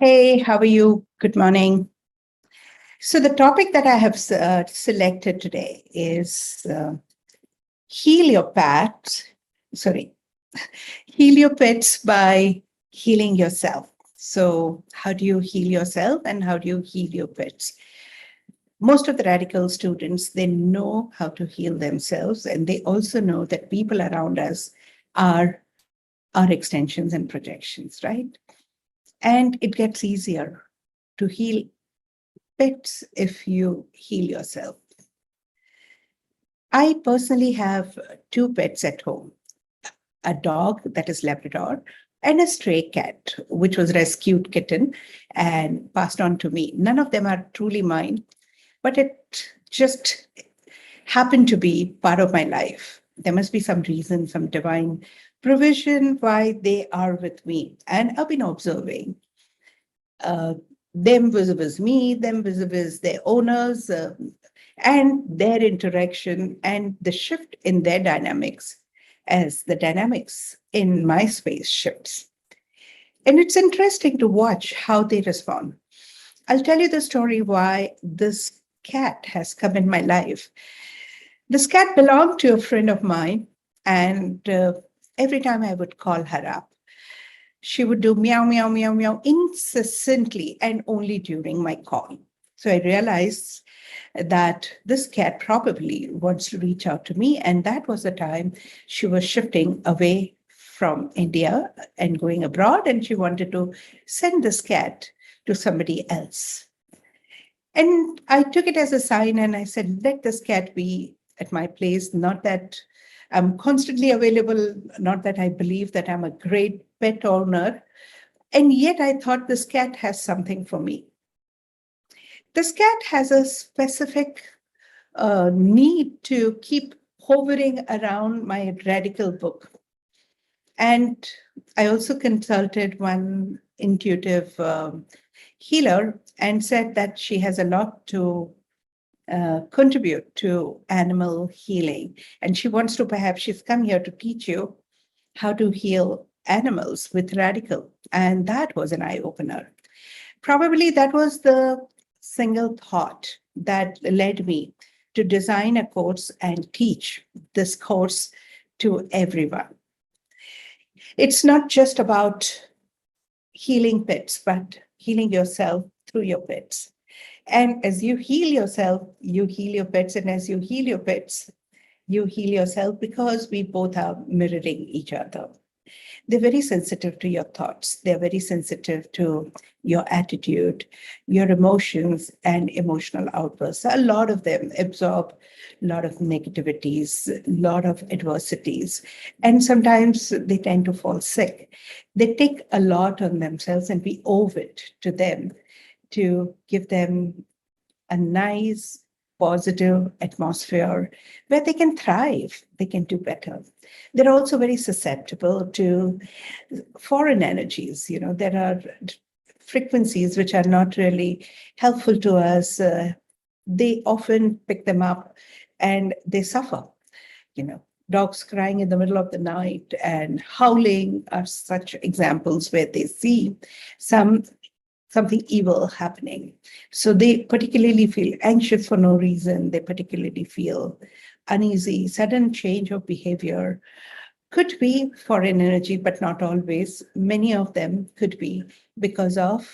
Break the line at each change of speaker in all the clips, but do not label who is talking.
Hey, how are you? Good morning. So, the topic that I have selected today is heal your pets, sorry, heal your pets by healing yourself. So, how do you heal yourself and how do you heal your pets? Most of the radical students, they know how to heal themselves, and they also know that people around us are our extensions and projections, right? And it gets easier to heal pets if you heal yourself. I personally have two pets at home, a dog that is Labrador and a stray cat, which was rescued kitten and passed on to me. None of them are truly mine, but it just happened to be part of my life. There must be some reason, some divine provision why they are with me. And I've been observing uh, them vis-a-vis me, them vis-a-vis their owners, and their interaction and the shift in their dynamics as the dynamics in my space shifts. And it's interesting to watch how they respond. I'll tell you the story why this cat has come in my life. This cat belonged to a friend of mine, and every time I would call her up, she would do meow, meow, meow, meow incessantly and only during my call. So I realized that this cat probably wants to reach out to me. And that was the time she was shifting away from India and going abroad. And she wanted to send this cat to somebody else. And I took it as a sign and I said, let this cat be at my place. Not that I'm constantly available, not that I believe that I'm a great pet owner. And yet I thought this cat has something for me. This cat has a specific need to keep hovering around my radical book. And I also consulted one intuitive healer and said that she has a lot to contribute to animal healing. And she wants to perhaps, she's come here to teach you how to heal animals with radical. And that was an eye opener. Probably that was the single thought that led me to design a course and teach this course to everyone. It's not just about healing pets, but healing yourself through your pets. And as you heal yourself, you heal your pets. And as you heal your pets, you heal yourself because we both are mirroring each other. They're very sensitive to your thoughts. They're very sensitive to your attitude, your emotions, and emotional outbursts. A lot of them absorb a lot of negativities, a lot of adversities, and sometimes they tend to fall sick. They take a lot on themselves, and we owe it to them to give them a nice, positive atmosphere where they can thrive, they can do better. They're also very susceptible to foreign energies. You know, there are frequencies which are not really helpful to us. They often pick them up and they suffer. You know, dogs crying in the middle of the night and howling are such examples where they see something evil happening. So they particularly feel anxious for no reason. They particularly feel uneasy. Sudden change of behavior could be foreign energy, but not always. Many of them could be because of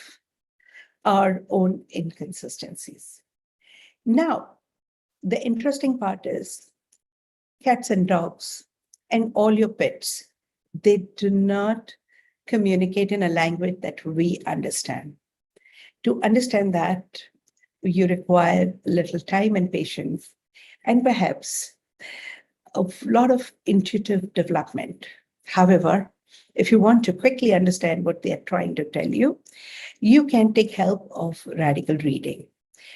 our own inconsistencies. Now, the interesting part is cats and dogs and all your pets, they do not communicate in a language that we understand. To understand that, you require a little time and patience, and perhaps a lot of intuitive development. However, if you want to quickly understand what they are trying to tell you, you can take help of radical reading.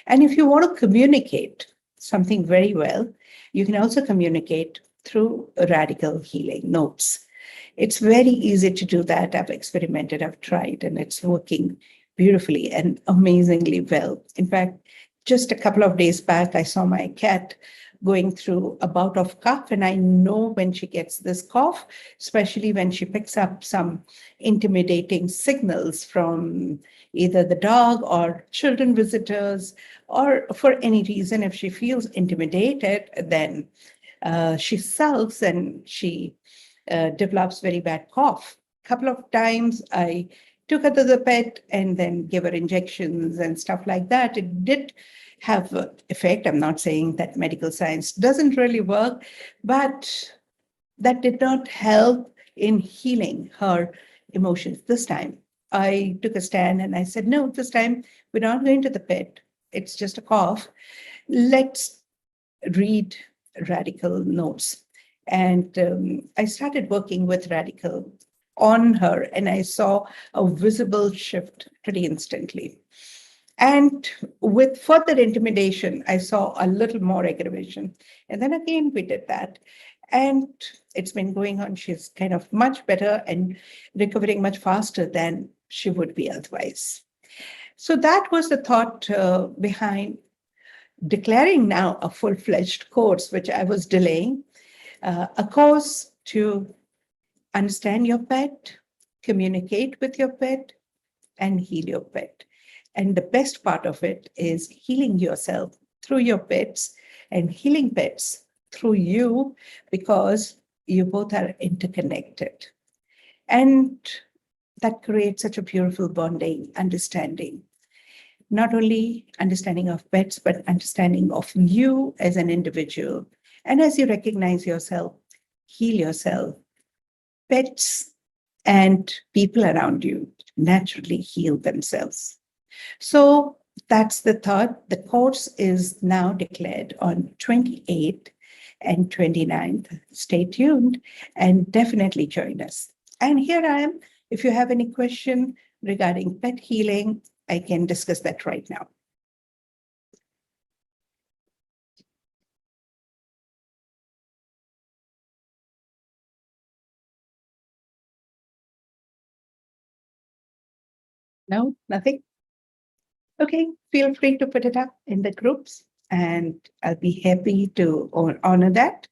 And if you want to communicate something very well, you can also communicate through radical healing notes. It's very easy to do that. I've experimented, I've tried, and it's working beautifully and amazingly well. In fact, just a couple of days back, I saw my cat going through a bout of cough, and I know when she gets this cough, especially when she picks up some intimidating signals from either the dog or children visitors, or for any reason, if she feels intimidated, then she sulks and she develops very bad cough. A couple of times I took her to the vet and then gave her injections and stuff like that. It did have effect. I'm not saying that medical science doesn't really work, but that did not help in healing her emotions this time. I took a stand and I said, no, this time we're not going to the vet. It's just a cough. Let's read Radical notes. And I started working with Radical on her, and I saw a visible shift pretty instantly. And with further intimidation, I saw a little more aggravation. And then again, we did that. And it's been going on. She's kind of much better and recovering much faster than she would be otherwise. So that was the thought behind declaring now a full-fledged course, which I was delaying, a course to understand your pet, communicate with your pet, and heal your pet. And the best part of it is healing yourself through your pets and healing pets through you, because you both are interconnected. And that creates such a beautiful bonding, understanding. Not only understanding of pets, but understanding of you as an individual. And as you recognize yourself, heal yourself, pets and people around you naturally heal themselves. So that's the thought. The course is now declared on 28th and 29th. Stay tuned and definitely join us. And here I am. If you have any question regarding pet healing, I can discuss that right now. No, nothing? Okay, feel free to put it up in the groups and I'll be happy to honor that.